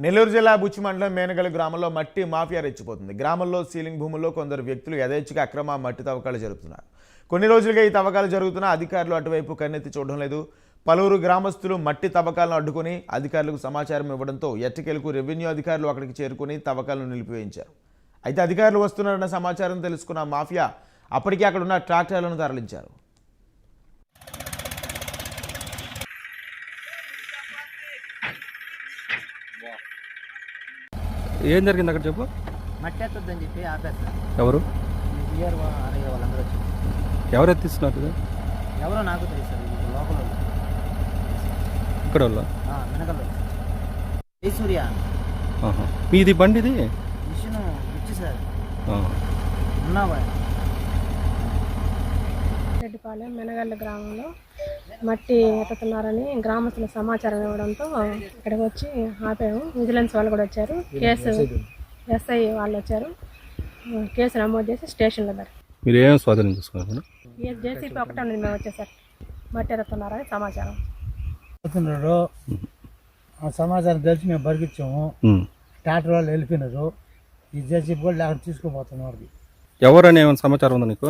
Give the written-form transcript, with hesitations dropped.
నెల్లూరు జిల్లా బుచ్చి మండలం మేనగల గ్రామంలో మట్టి మాఫియా రెచ్చిపోతుంది. గ్రామంలో సీలింగ్ భూముల్లో కొందరు వ్యక్తులు యథేచ్ఛగా అక్రమ మట్టి తవ్వకాలు జరుపుతున్నారు. కొన్ని రోజులుగా ఈ తవ్వకాలు జరుగుతున్నా అధికారులు అటువైపు కన్నెత్తి చూడడం లేదు. పలువురు గ్రామస్తులు మట్టి తవ్వకాలను అడ్డుకొని అధికారులకు సమాచారం ఇవ్వడంతో ఎట్టకేలకు రెవెన్యూ అధికారులు అక్కడికి చేరుకుని తవ్వకాలను నిలిపివేయించారు. అయితే అధికారులు వస్తున్నారన్న సమాచారం తెలుసుకున్న మాఫియా అప్పటికే అక్కడ ఉన్న ట్రాక్టర్లను తరలించారు. ఏం జరిగింది అక్కడ చెప్పు. మట్టి ఎత్తొద్దని చెప్పి ఆపేస్తారు. ఎవరు వాళ్ళందరూ వచ్చి ఎవరు ఎత్తిస్తున్నారు? ఎవరో నాకు తెలుసు సార్. ఇది లోపల వాళ్ళు. ఇక్కడ వాళ్ళ వెనకల్లో సూర్య మీది బండి ఇది మిషన్ ఇచ్చి సార్ ఆహా. ఉన్నావా రెడ్డిపాలెం మెనగల్ల గ్రామంలో మట్టి ఎత్తుతున్నారని గ్రామస్తుల సమాచారం ఇవ్వడంతో ఇక్కడికి వచ్చి ఆపాము. విజిలెన్స్ వాళ్ళు కూడా వచ్చారు. కేసు ఎస్ఐ వాళ్ళు వచ్చారు. కేసు నమోదు చేసి స్టేషన్లో పెడతారు. మీరు ఏం స్వాధీనం చేసుకున్నారు? జేసీపీ ఒకటే ఉంది. మేము వచ్చేసరికి మట్టి ఎత్తుతున్నారని సమాచారం ఆ సమాచారం తెలిసి మేము బరికిచ్చాము. ట్రాక్టర్ వాళ్ళు వెళ్ళిపోయినారు. ఈ జేసీపీ కూడా లేకుండా తీసుకుపోతున్నారు. ఎవరని ఏమైనా సమాచారం ఉందా నీకు?